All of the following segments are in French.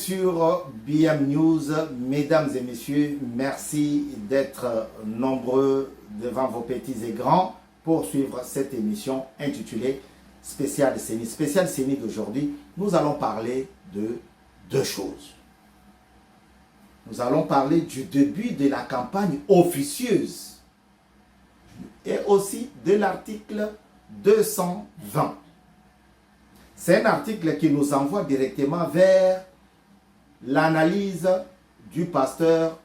sur BM News, mesdames et messieurs, merci d'être nombreux devant vos petits et grands pour suivre cette émission intitulée Spécial CENI. Spécial CENI d'aujourd'hui, nous allons parler de deux choses. Nous allons parler du début de la campagne officieuse et aussi de l'article 220. C'est un article qui nous envoie directement vers l'analyse du pasteur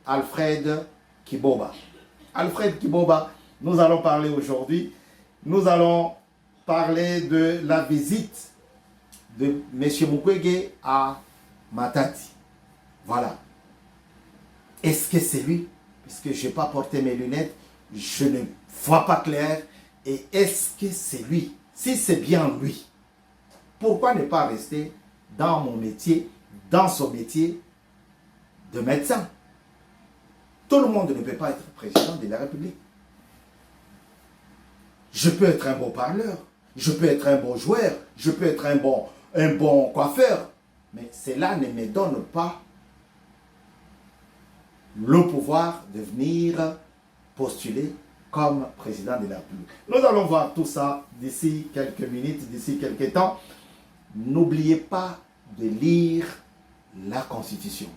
Alfred Kiboba. Alfred Kiboba, nous allons parler aujourd'hui. Nous allons parler de la visite de M. Mukwege à Matadi. Voilà. Est-ce que c'est lui? Puisque je n'ai pas porté mes lunettes, je ne vois pas clair. Et est-ce que c'est lui? Si c'est bien lui, pourquoi ne pas rester dans mon métier, dans son métier de médecin? Tout le monde ne peut pas être président de la République. Je peux être un bon parleur, je peux être un bon joueur, je peux être un bon coiffeur, mais cela ne me donne pas le pouvoir de venir postuler comme président de la République. Nous allons voir tout ça d'ici quelques minutes, d'ici quelques temps. N'oubliez pas de lire la Constitution.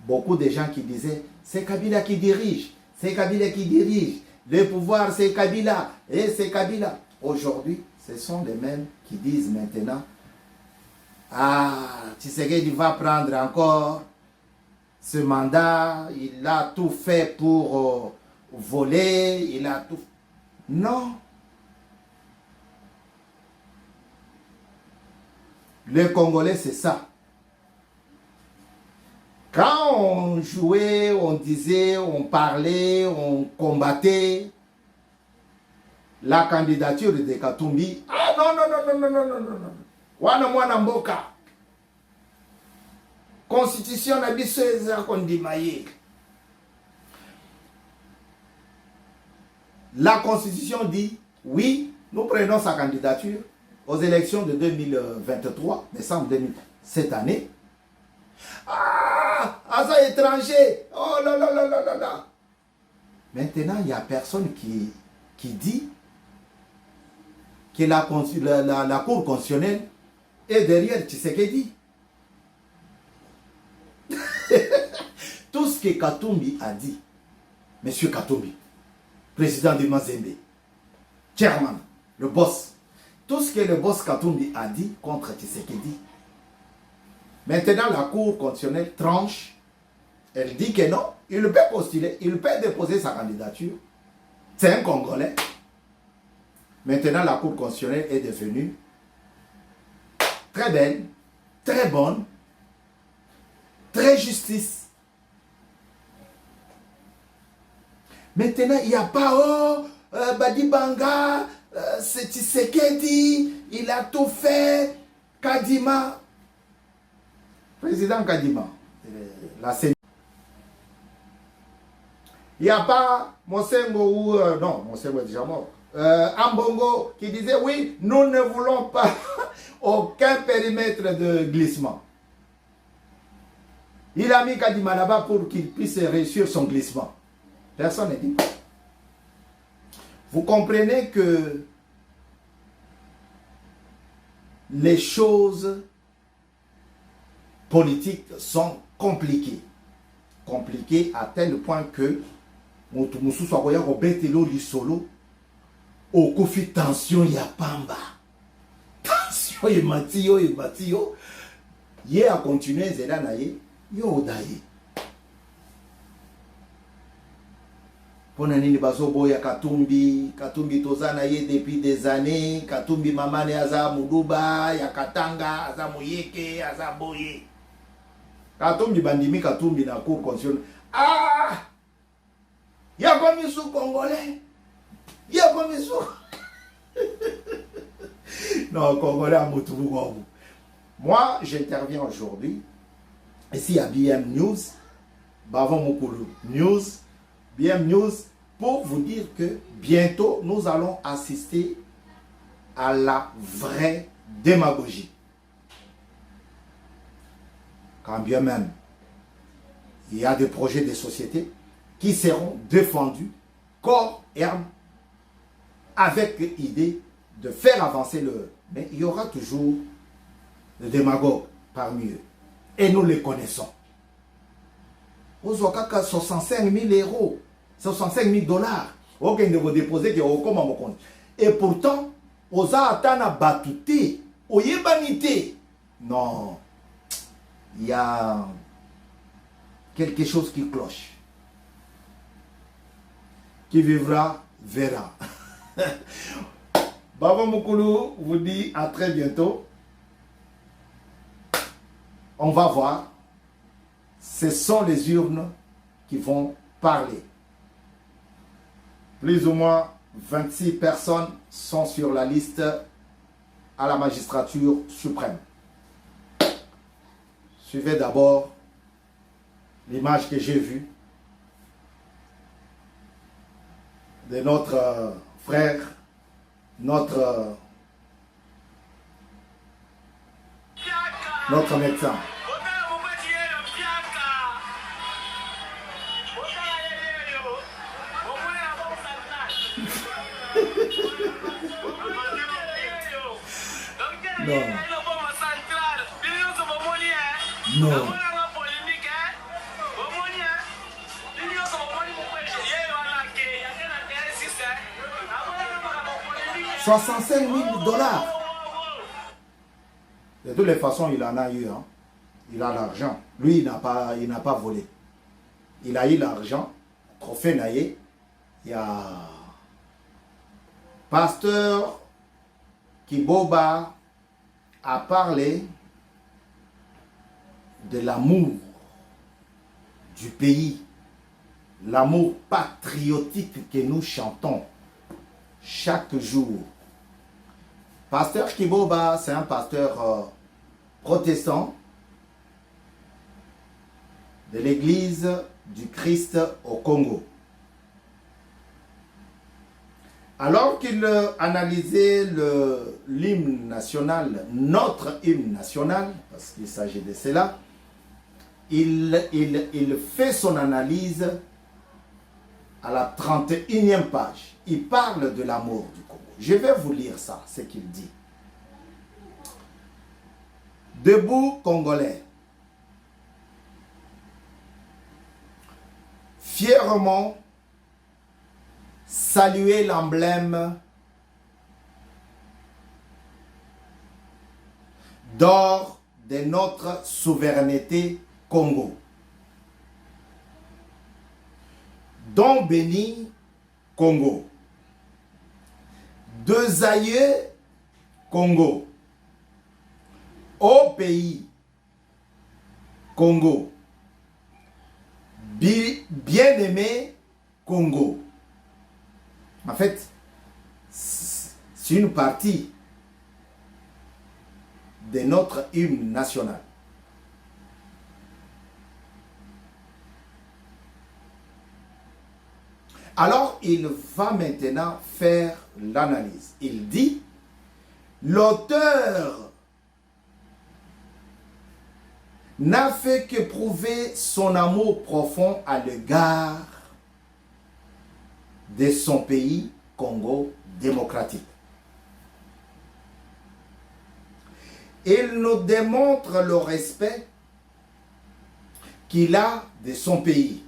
Beaucoup de gens qui disaient, c'est Kabila qui dirige, c'est Kabila qui dirige, le pouvoir c'est Kabila, et c'est Kabila. Aujourd'hui, ce sont les mêmes qui disent maintenant, ah, Tshisekedi va prendre encore ce mandat, il a tout fait pour voler, il a tout... Non. Le Congolais, c'est ça. Quand on jouait, on disait, on parlait, on combattait la candidature de Katumbi. Ah non, non, non, non, non, non, non, non. Wana mwana mboka. Constitution na biso eza kondimaye. La Constitution dit, oui, nous prenons sa candidature aux élections de 2023, décembre 2000, cette année. Ah, ça étranger, oh là là là là là là. Maintenant, il n'y a personne qui dit que la Cour constitutionnelle est derrière Tshisekedi. Tout ce que Katumbi a dit, Monsieur Katumbi, président de Mazembe, chairman, le boss, tout ce que le boss Katumbi a dit contre Tshisekedi. Maintenant, la Cour constitutionnelle tranche. Elle dit que non, il peut postuler, il peut déposer sa candidature. C'est un Congolais. Maintenant, la Cour constitutionnelle est devenue très belle, très bonne, très justice. Maintenant, il n'y a pas, oh, Badibanga, c'est Tshisekedi, il a tout fait, Kadima. Président Kadima, la CENI. Il n'y a pas Monsengo ou... non, Monsengo est déjà mort. Ambongo qui disait, oui, nous ne voulons pas aucun périmètre de glissement. Il a mis Kadima là-bas pour qu'il puisse réussir son glissement. Personne ne dit. Vous comprenez que les choses politiques sont compliquées. Compliquées à tel point que Moutoumousou Swagoya Robetelo Lisolo au Kofi tension ya pamba. Tension et matio. Yé a continué zela na ye, yo odaye. Pona nini bazobo ya Katumbi tozana ye depuis des années, Katumbi mamane aza Muduba, ya Katanga, aza Moyeke, aza Boye. Katumbi bandimi Katumbi na Cour constitutionnelle. Ah! Ya komi sou Congolais. Ya komi sou. Non, Congolais à Moutouou. Moi, j'interviens aujourd'hui ici à BM News, Bavon Moukoulou News, BM News, pour vous dire que bientôt nous allons assister à la vraie démagogie. quand bien même il y a des projets de société qui seront défendus corps et âme avec l'idée de faire avancer le... Mais il y aura toujours des démagogues parmi eux. Et nous les connaissons. Aux Okaka, 65 000 euros, 65 000 dollars. Aucun de vous déposer comme mon compte. Et pourtant, aux Atana Batouté, aux Yebanité. Non. Il y a quelque chose qui cloche. Qui vivra, verra. Baba Moukoulou vous dit à très bientôt. On va voir. Ce sont les urnes qui vont parler. Plus ou moins 26 personnes sont sur la liste à la magistrature suprême. Suivez d'abord l'image que j'ai vue de notre frère, notre médecin. Non. Non. 65 000 dollars. De toutes les façons, il en a eu. Hein. Il a l'argent. Lui, il n'a pas volé. Il a eu l'argent. Trophée Naïe. Il y a Pasteur Kiboba a parlé de l'amour du pays, l'amour patriotique que nous chantons chaque jour. Pasteur Kiboba, c'est un pasteur protestant de l'église du Christ au Congo. Alors qu'il analysait l'hymne national, notre hymne national, parce qu'il s'agit de cela, il fait son analyse à la 31e page. Il parle de l'amour du Congo. Je vais vous lire ça, ce qu'il dit. Debout, Congolais. Fièrement, saluez l'emblème d'or de notre souveraineté Congo. Don béni Congo. Deux aïeux Congo. Au pays Congo. Bien-aimé Congo. En fait, c'est une partie de notre hymne national. Alors, il va maintenant faire l'analyse. Il dit, l'auteur n'a fait que prouver son amour profond à l'égard de son pays, Congo démocratique. Il nous démontre le respect qu'il a de son pays.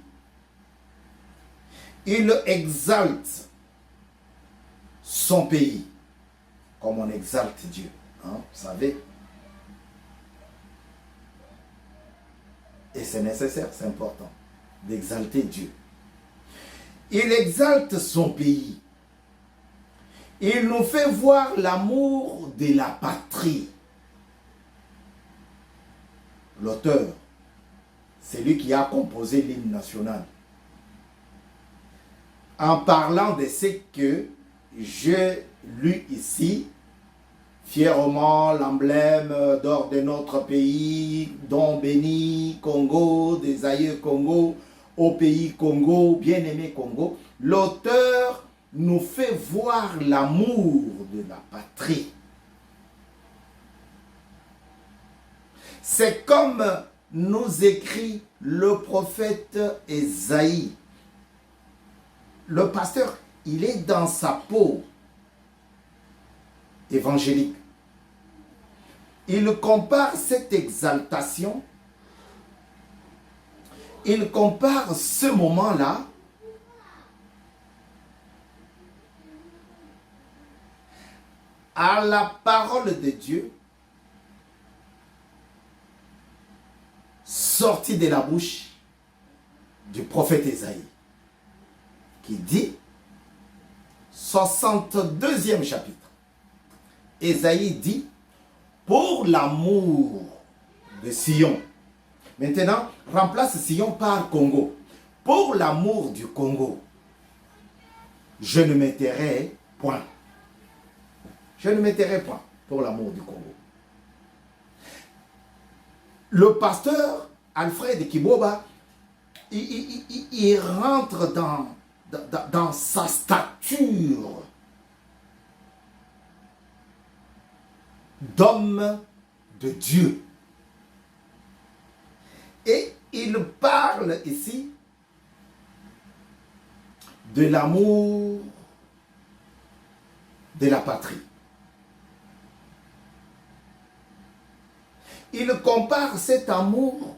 Il exalte son pays, comme on exalte Dieu. Hein, vous savez. Et c'est nécessaire, c'est important, d'exalter Dieu. Il exalte son pays. Il nous fait voir l'amour de la patrie. L'auteur, c'est lui qui a composé l'hymne national. En parlant de ce que j'ai lu ici, fièrement l'emblème d'or de notre pays, don béni Congo, des aïeux Congo, au pays Congo, bien-aimé Congo, l'auteur nous fait voir l'amour de la patrie. C'est comme nous écrit le prophète Ésaïe. Le pasteur, il est dans sa peau évangélique. Il compare cette exaltation, il compare ce moment-là à la parole de Dieu sortie de la bouche du prophète Ésaïe, qui dit, 62e chapitre, Ésaïe dit, pour l'amour de Sion. Maintenant, remplace Sion par Congo. Pour l'amour du Congo, je ne me tairai point. Je ne me tairai point pour l'amour du Congo. Le pasteur Alfred Kiboba, il rentre dans sa stature d'homme de Dieu. Et il parle ici de l'amour de la patrie. Il compare cet amour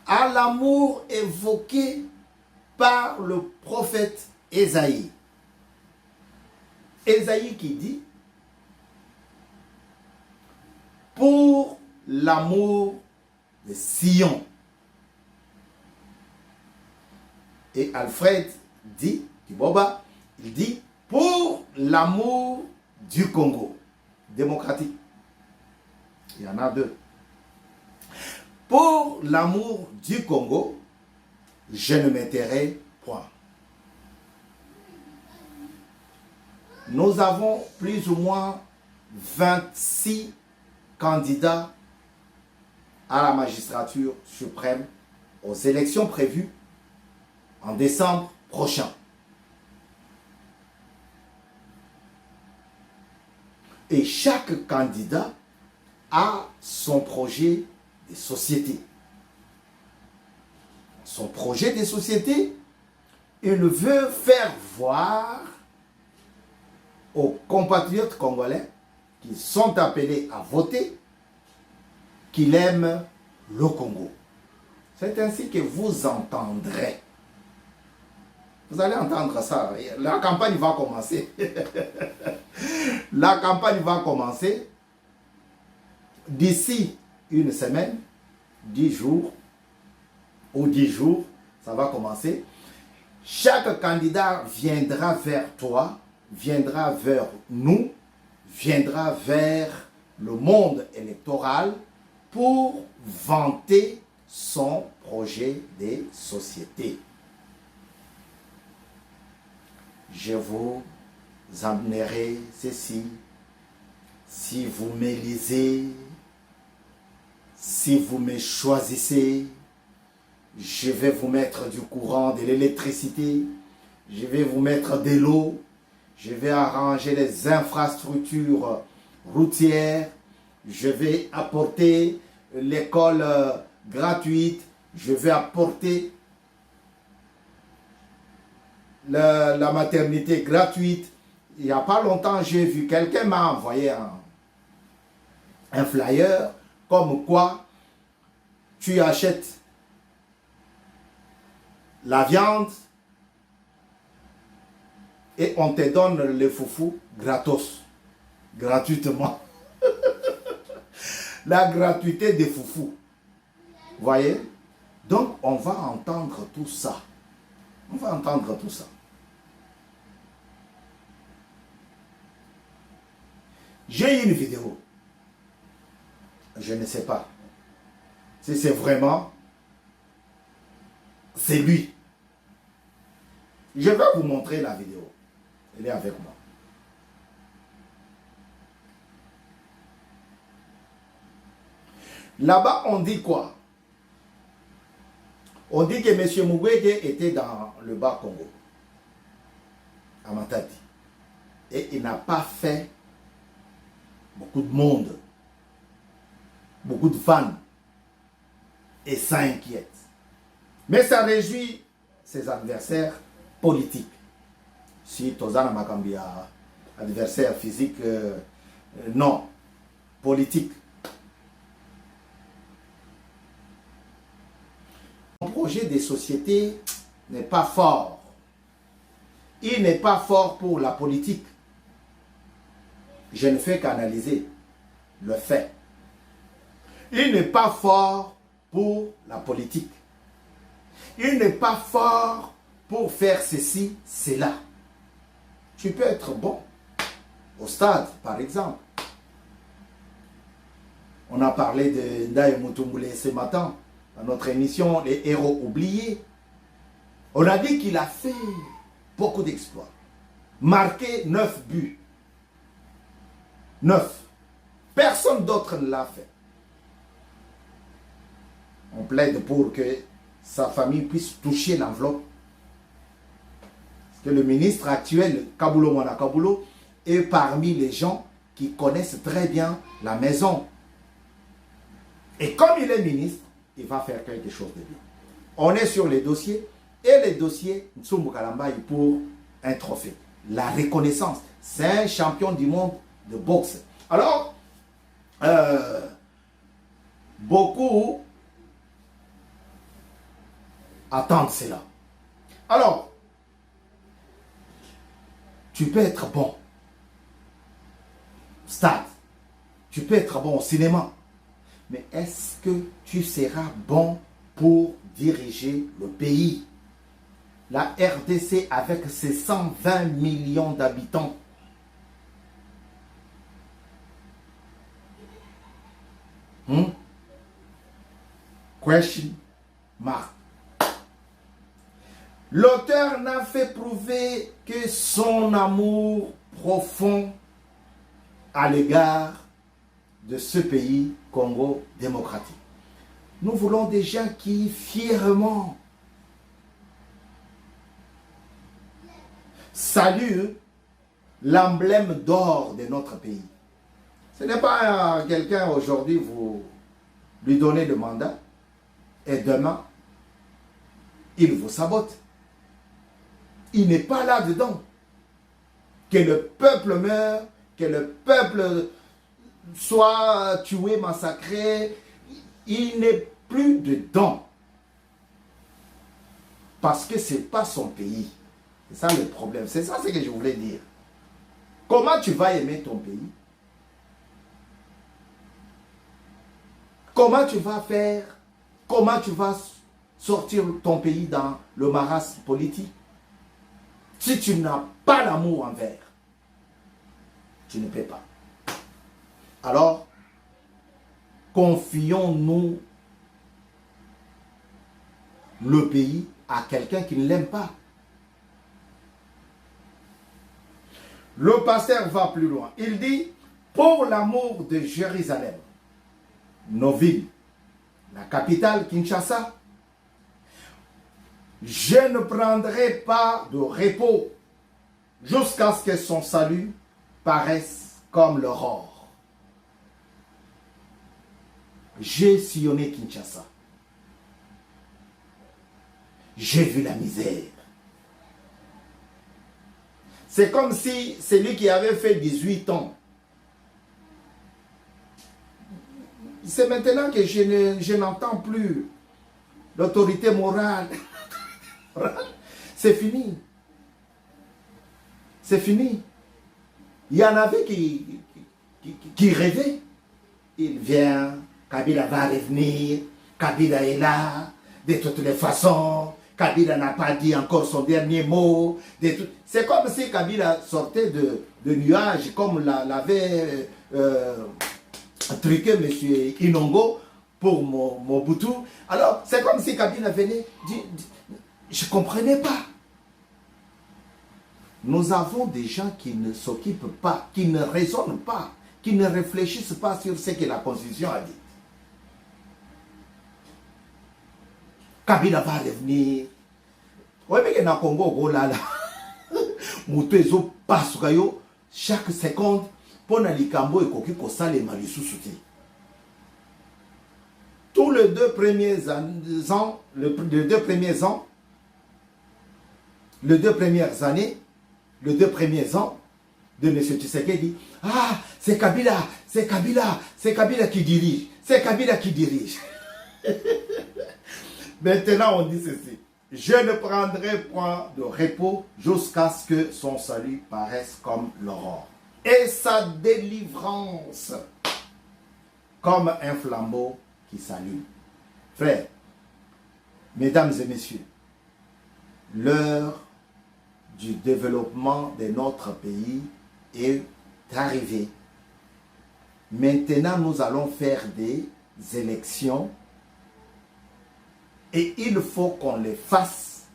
à l'amour évoqué par le prophète Ésaïe. Ésaïe qui dit, pour l'amour de Sion. Et Alfred dit, Kiboba, il dit, pour l'amour du Congo démocratique. Il y en a deux. Pour l'amour du Congo, je ne me tairai point. Nous avons plus ou moins 26 candidats à la magistrature suprême aux élections prévues en décembre prochain. Et chaque candidat a son projet de société. Son projet de société, il veut faire voir aux compatriotes congolais qui sont appelés à voter qu'il aime le Congo. C'est ainsi que vous entendrez. Vous allez entendre ça. La campagne va commencer. La campagne va commencer. D'ici une semaine, 10 jours, ou 10 jours, ça va commencer. Chaque candidat viendra vers toi, viendra vers nous, viendra vers le monde électoral pour vanter son projet de société. Je vous emmènerai ceci, si vous m'élisez, si vous me choisissez, je vais vous mettre du courant, de l'électricité, je vais vous mettre de l'eau, je vais arranger les infrastructures routières, je vais apporter l'école gratuite, je vais apporter la maternité gratuite. Il n'y a pas longtemps, j'ai vu, quelqu'un m'a envoyé un flyer comme quoi tu achètes la viande et on te donne le foufou gratos, gratuitement. La gratuité des foufous. Vous voyez? Donc on va entendre tout ça. On va entendre tout ça. J'ai une vidéo. Je ne sais pas si c'est vraiment c'est lui. Je vais vous montrer la vidéo. Elle est avec moi. Là-bas, on dit quoi? On dit que M. Mukwege était dans le Bas-Congo, à Matadi. Et il n'a pas fait beaucoup de monde, beaucoup de fans. et s'inquiète. Mais ça réjouit ses adversaires politiques. Si Tozana Makambia, adversaire physique, non, politique. Le projet des sociétés n'est pas fort. Il n'est pas fort pour la politique. Je ne fais qu'analyser le fait. Il n'est pas fort pour la politique. Il n'est pas fort pour faire ceci, cela. Tu peux être bon au stade, par exemple. On a parlé de Ndaye Mutumbule ce matin, dans notre émission Les héros oubliés. On a dit qu'il a fait beaucoup d'exploits. Marqué 9 buts. 9. Personne d'autre ne l'a fait. On plaide pour que sa famille puisse toucher l'enveloppe. Parce que le ministre actuel, Kabulo Mwana Kabulo, est parmi les gens qui connaissent très bien la maison. Et comme il est ministre, il va faire quelque chose de bien. On est sur les dossiers, et les dossiers Ntsumbu Kalambayi pour un trophée. La reconnaissance. C'est un champion du monde de boxe. Alors, beaucoup attendent cela. Alors, tu peux être bon. Stade. Tu peux être bon au cinéma. Mais est-ce que tu seras bon pour diriger le pays? La RDC avec ses 120 millions d'habitants. Question mark. L'auteur n'a fait prouver que son amour profond à l'égard de ce pays, Congo démocratique. Nous voulons des gens qui, fièrement, saluent l'emblème d'or de notre pays. Ce n'est pas quelqu'un aujourd'hui, vous lui donnez le mandat, et demain, il vous sabote. Il n'est pas là-dedans. Que le peuple meure, que le peuple soit tué, massacré, il n'est plus dedans. Parce que ce n'est pas son pays. C'est ça le problème. C'est ça ce que je voulais dire. Comment tu vas aimer ton pays? Comment tu vas faire? Comment tu vas sortir ton pays dans le marasme politique? Si tu n'as pas l'amour envers, tu ne peux pas. Alors, confions-nous le pays à quelqu'un qui ne l'aime pas. Le pasteur va plus loin. Il dit, pour l'amour de Jérusalem, nos villes, la capitale Kinshasa, je ne prendrai pas de repos jusqu'à ce que son salut paraisse comme l'aurore. J'ai sillonné Kinshasa. J'ai vu la misère. C'est comme si celui qui avait fait 18 ans, c'est maintenant que je n'entends plus l'autorité morale. C'est fini. C'est fini. Il y en avait qui rêvaient. Il vient, Kabila va revenir, Kabila est là, de toutes les façons. Kabila n'a pas dit encore son dernier mot. C'est comme si Kabila sortait de nuages, comme l'avait truqué M. Inongo pour Mobutu. Alors, c'est comme si Kabila venait dire, je ne comprenais pas. Nous avons des gens qui ne s'occupent pas, qui ne raisonnent pas, qui ne réfléchissent pas sur ce que la Constitution a dit. Kabila va revenir. Oui, mais dans le Congo, oh là là, chaque seconde, pour na likambo et koki ko sale malisusu te. tous les 2 premiers ans, les 2 premiers ans, les 2 premières années, les 2 premiers ans de M. Tshisekedi, ah, c'est Kabila, c'est Kabila, c'est Kabila qui dirige, c'est Kabila qui dirige. Maintenant, on dit ceci. Je ne prendrai point de repos jusqu'à ce que son salut paraisse comme l'aurore. Et sa délivrance comme un flambeau qui s'allume. Frères, mesdames et messieurs, l'heure du développement de notre pays est arrivée. Maintenant, nous allons faire des élections et il faut qu'on les fasse,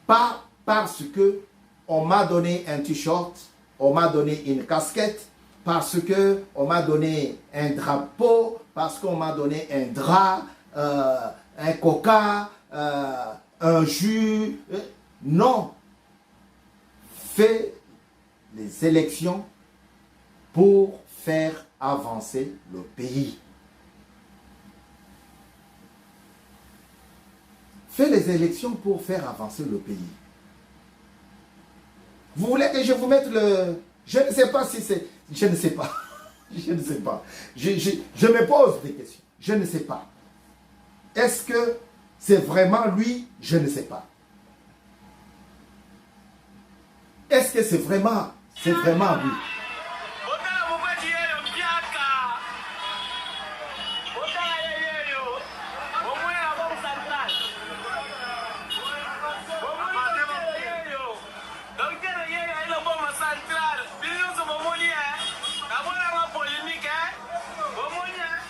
pas parce que on m'a donné un t-shirt, on m'a donné une casquette, parce que on m'a donné un drapeau, parce qu'on m'a donné un drap, un coca, un jus. Non. Fais les élections pour faire avancer le pays. Fais les élections pour faire avancer le pays. Vous voulez que je vous mette le... Je ne sais pas si c'est... Je ne sais pas. Je ne sais pas. Je me pose des questions. Je ne sais pas. Est-ce que c'est vraiment lui? Je ne sais pas. Est-ce que c'est vraiment lui?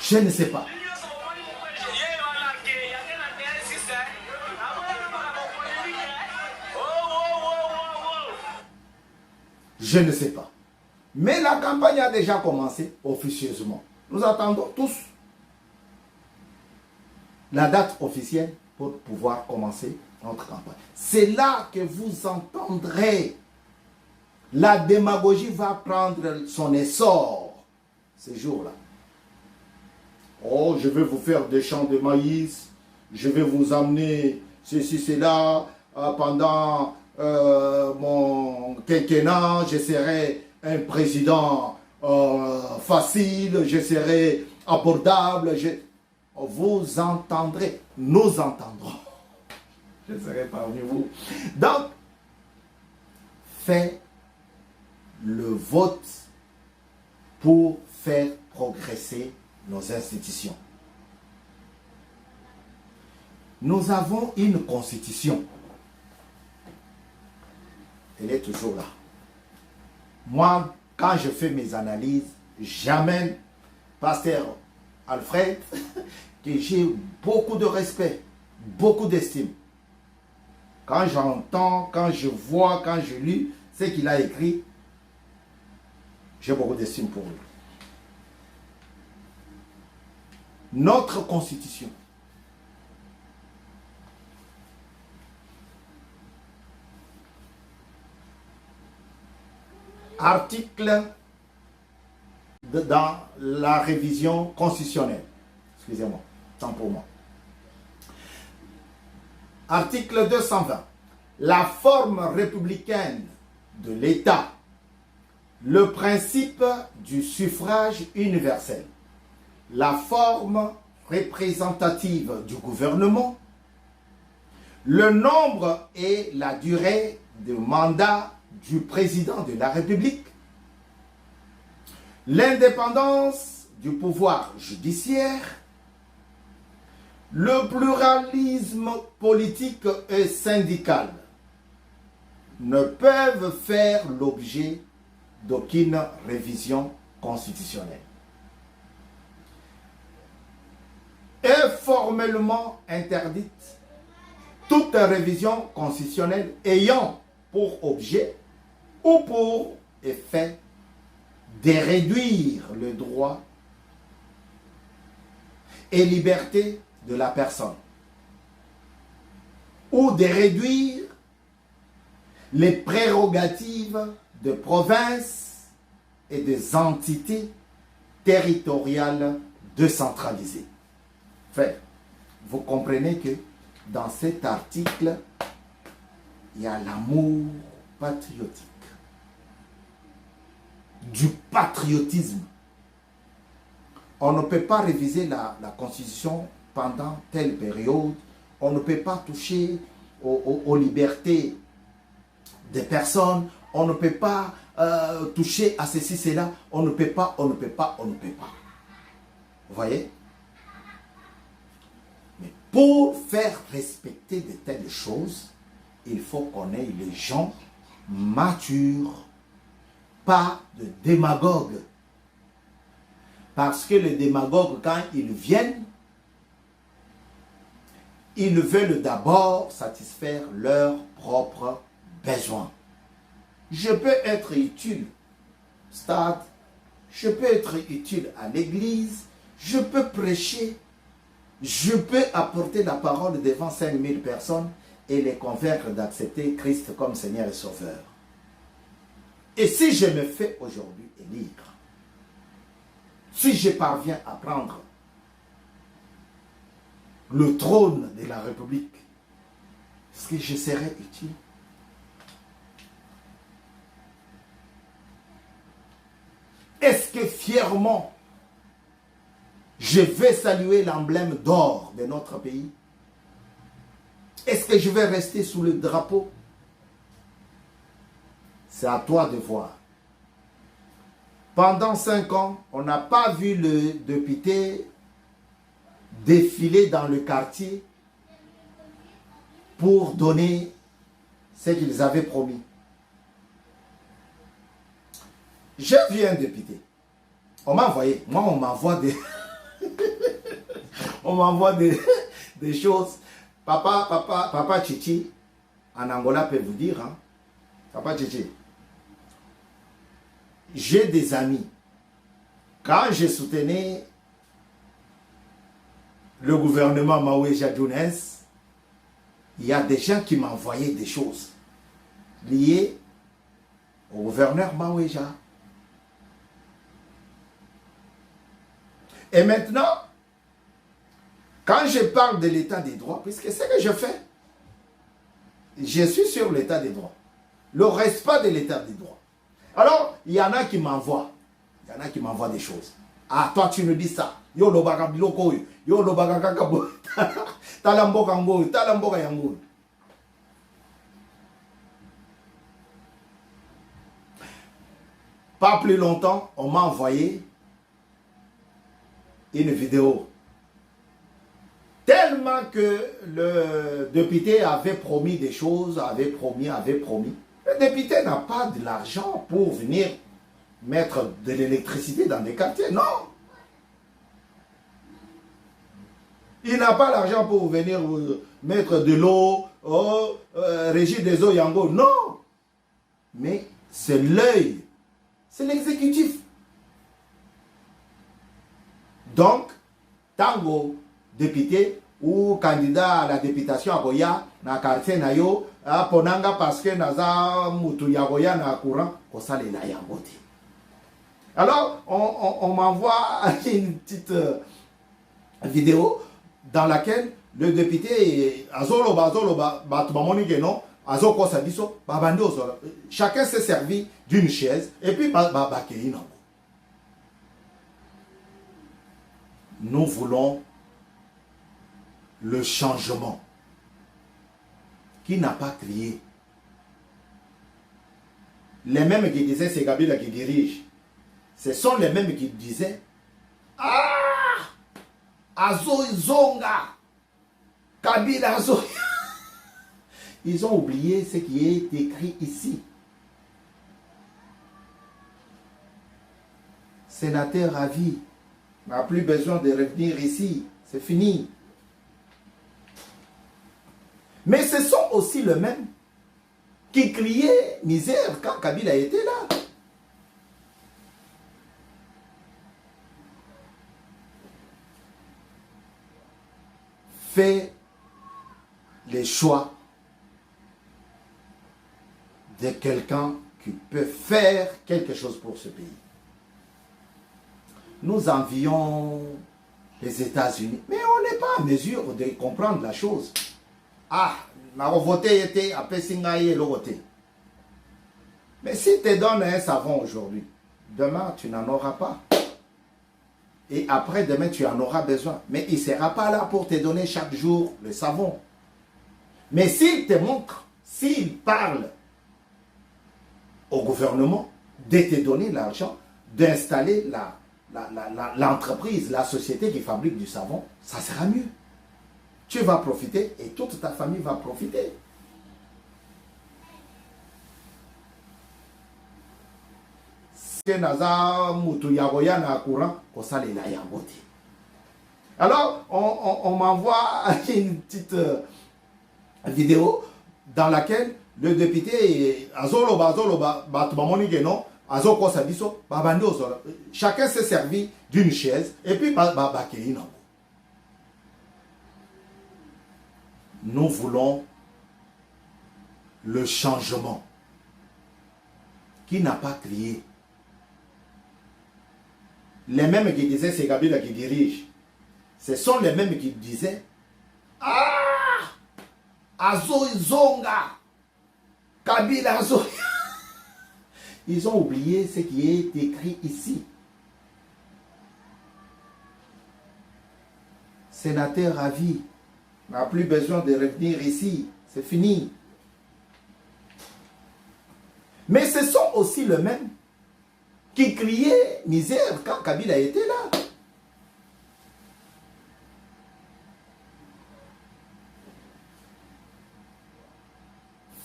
Je ne sais pas. Je ne sais pas. Mais la campagne a déjà commencé officieusement. Nous attendons tous la date officielle pour pouvoir commencer notre campagne. C'est là que vous entendrez. La démagogie va prendre son essor ces jours-là. Oh, je vais vous faire des champs de maïs, je vais vous amener ceci, cela, pendant mon quinquennat, je serai un président facile, je serai abordable, vous entendrez, nous entendrons. Je serai parmi vous. Donc, faites le vote pour faire progresser nos institutions. Nous avons une constitution. Elle est toujours là. Moi, quand je fais mes analyses, j'amène Pasteur Alfred, que j'ai beaucoup de respect, beaucoup d'estime. Quand j'entends, quand je vois, quand je lis ce qu'il a écrit, j'ai beaucoup d'estime pour lui. Notre constitution. Article dans la révision constitutionnelle. Excusez-moi, tant pour moi. Article 220. La forme républicaine de l'État. Le principe du suffrage universel. La forme représentative du gouvernement, le nombre et la durée de mandat du président de la République, l'indépendance du pouvoir judiciaire, le pluralisme politique et syndical ne peuvent faire l'objet d'aucune révision constitutionnelle. Est formellement interdite toute révision constitutionnelle ayant pour objet ou pour effet de réduire le droit et liberté de la personne ou de réduire les prérogatives de provinces et des entités territoriales décentralisées. Frère, vous comprenez que dans cet article, il y a l'amour patriotique. Du patriotisme. On ne peut pas réviser la Constitution pendant telle période. On ne peut pas toucher aux libertés des personnes. On ne peut pas toucher à ceci, cela. On ne peut pas, on ne peut pas, on ne peut pas. Vous voyez? Mais pour faire respecter de telles choses, il faut qu'on ait les gens matures, pas de démagogues. Parce que les démagogues, quand ils viennent, ils veulent d'abord satisfaire leurs propres besoins. Je peux être utile, stade, je peux être utile à l'église, je peux prêcher, je peux apporter la parole devant 5000 personnes et les convaincre d'accepter Christ comme Seigneur et Sauveur. Et si je me fais aujourd'hui élire, si je parviens à prendre le trône de la République, est-ce que je serai utile? Est-ce que fièrement, je vais saluer l'emblème d'or de notre pays? Est-ce que je vais rester sous le drapeau? C'est à toi de voir. Pendant 5 ans, on n'a pas vu le député défiler dans le quartier pour donner ce qu'ils avaient promis. J'ai vu un député. On m'a envoyé. Moi, on m'envoie des... on m'envoie des choses. Papa Chichi, en Angola, peut vous dire, hein? Papa Chichi. J'ai des amis. Quand je soutenais le gouvernement Maouéja Younes, il y a des gens qui m'envoyaient des choses liées au gouverneur Maouéja. Et maintenant, quand je parle de l'état des droits, puisque c'est ce que je fais, je suis sur l'état des droits, le respect de l'état des droits. Alors, il y en a qui m'envoient. Il y en a qui m'envoient des choses. Ah, toi, tu me dis ça. Yo, lo baga biloko yo. Yo, lo baga kakabo. Talamboka ngoyo. Talamboka yangoyo. Pas plus longtemps, on m'a envoyé une vidéo. Tellement que le député avait promis des choses, avait promis. Le député n'a pas de l'argent pour venir mettre de l'électricité dans des quartiers, non. Il n'a pas l'argent pour venir mettre de l'eau, régir des eaux Yango, non. Mais c'est l'œil, c'est l'exécutif. Donc, tango, député ou candidat à la députation à Goya, na quartier na yo, a ponanga parce que naza mutu ya Goya na courant, ko sale la yangote. Alors, on m'envoie une petite vidéo dans laquelle le député chacun s'est servi d'une chaise et puis nous voulons le changement. Qui n'a pas crié? Les mêmes qui disaient c'est Kabila qui dirige. Ce sont les mêmes qui disaient ah, Azo Zonga, Kabila Azo. Ils ont oublié ce qui est écrit ici. Sénateur à vie, n'a plus besoin de revenir ici. C'est fini. Mais ce sont aussi les mêmes qui criaient misère quand Kabila était là. Fais les choix de quelqu'un qui peut faire quelque chose pour ce pays. Nous envions les États-Unis, mais on n'est pas pas en mesure de comprendre la chose. Ah, na voté était à Pessingaï et l'autre. Mais si tu donnes un savon aujourd'hui, demain tu n'en auras pas. Et après demain tu en auras besoin. Mais il ne sera pas là pour te donner chaque jour le savon. Mais s'il te montre, s'il parle au gouvernement de te donner l'argent, d'installer l'entreprise, la société qui fabrique du savon, ça sera mieux. Tu vas profiter et toute ta famille va profiter. Alors, on m'envoie une petite vidéo dans laquelle le député chacun s'est servi d'une chaise et puis nous voulons le changement qui n'a pas crié. Les mêmes qui disaient c'est Kabila qui dirige, ce sont les mêmes qui disaient ah, Azo Zonga, Kabila Azo. Ils ont oublié ce qui est écrit ici. Sénateur à vie, n'a plus besoin de revenir ici, c'est fini. Mais ce sont aussi les mêmes qui criaient misère quand Kabila était là.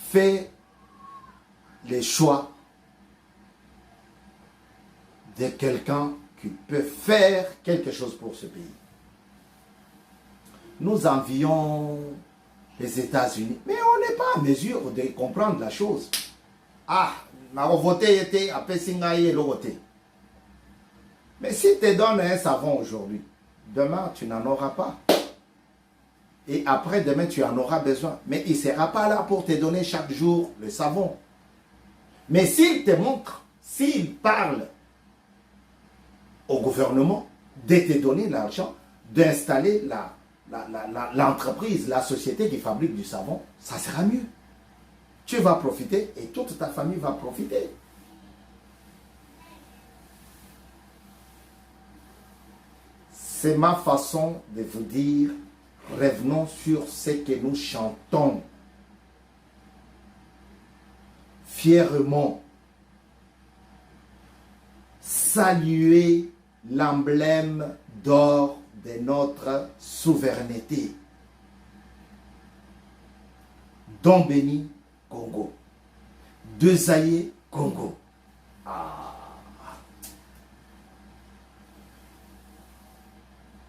Fais les choix de quelqu'un qui peut faire quelque chose pour ce pays. Nous envions les États-Unis, mais on n'est pas en mesure de comprendre la chose. Ah, na voté était à Pessingaï et l'autre. Mais si tu donnes un savon aujourd'hui, demain tu n'en auras pas. Et après demain tu en auras besoin. Mais il ne sera pas là pour te donner chaque jour le savon. Mais s'il te montre, s'il parle au gouvernement de te donner l'argent, d'installer l'entreprise, la société qui fabrique du savon, ça sera mieux. Tu vas profiter et toute ta famille va profiter. C'est ma façon de vous dire, revenons sur ce que nous chantons. Fièrement, saluer l'emblème d'or de notre souveraineté. Don Béni, Congo. Desaillé, Congo. Ah.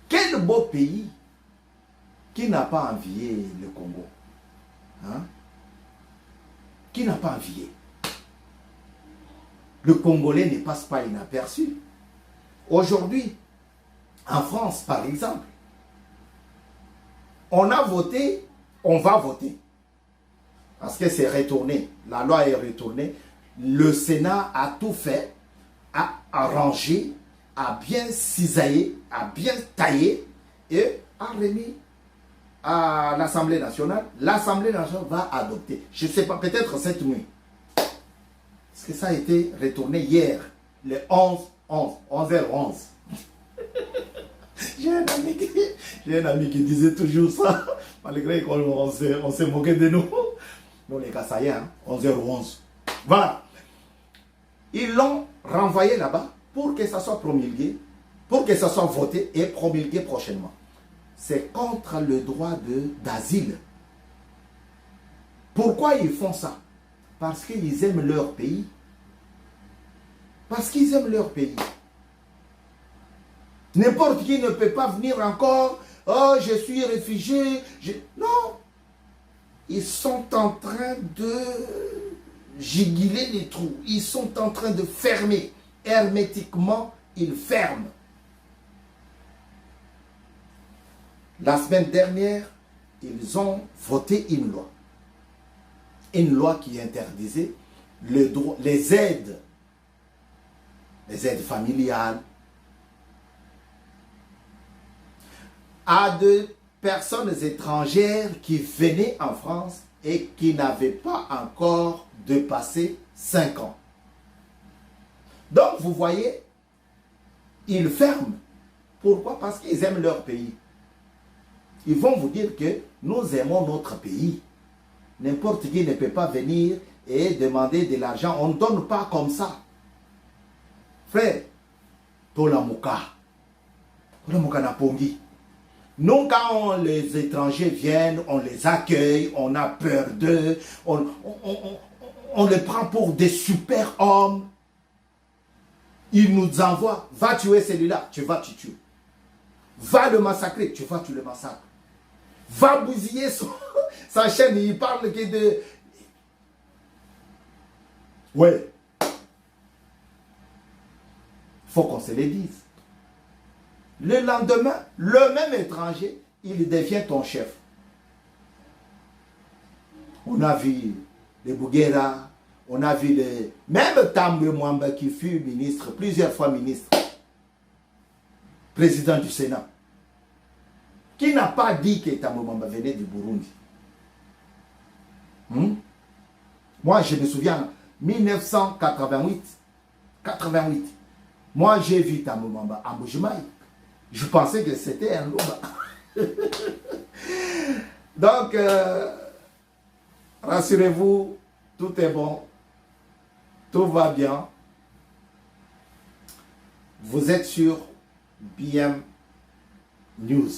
Quel beau pays qui n'a pas envié le Congo. Hein? Qui n'a pas envié? Le Congolais ne passe pas inaperçu. Aujourd'hui, en France, par exemple, on a voté, on va voter. Parce que c'est retourné. La loi est retournée. Le Sénat a tout fait, a arrangé, a bien cisaillé, a bien taillé et a remis à l'Assemblée nationale. L'Assemblée nationale va adopter. Je ne sais pas, peut-être cette nuit. Parce que ça a été retourné hier, le 11h11. J'ai un ami qui disait toujours ça, malgré qu'on s'est moqué de nous. Nous les Kassaïens, 11h11. Voilà. Ils l'ont renvoyé là-bas pour que ça soit promulgué, pour que ça soit voté et promulgué prochainement. C'est contre le droit d'asile. Pourquoi ils font ça? Parce qu'ils aiment leur pays. Parce qu'ils aiment leur pays. N'importe qui ne peut pas venir encore. Oh, je suis réfugié. Non. Ils sont en train de giguler les trous. Ils sont en train de fermer. Hermétiquement, ils ferment. La semaine dernière, ils ont voté une loi. Une loi qui interdisait les aides familiales à personnes étrangères qui venaient en France et qui n'avaient pas encore dépassé 5 ans. Donc, vous voyez, ils ferment. Pourquoi? Parce qu'ils aiment leur pays. Ils vont vous dire que nous aimons notre pays. N'importe qui ne peut pas venir et demander de l'argent. On ne donne pas comme ça. Frère, Tolamuka. Tolamuka na pongi. Nous, quand les étrangers viennent, on les accueille, on a peur d'eux, on les prend pour des super hommes. Ils nous envoient, va tuer celui-là, tu vas tu tuer. Va le massacrer, tu vas tu le massacres. Va bousiller sa chaîne, il parle que de... Ouais. Faut qu'on se le dise. Le lendemain, le même étranger, il devient ton chef. On a vu les Bouguera, on a vu les... Même Tambwe Mwamba qui fut ministre, plusieurs fois ministre, président du Sénat, qui n'a pas dit que Tambwe Mwamba venait du Burundi. Moi, je me souviens, 1988, moi, j'ai vu Tambwe Mwamba à Mbujimayi. Je pensais que c'était un Lumba. Donc, rassurez-vous, tout est bon. Tout va bien. Vous êtes sur BM News.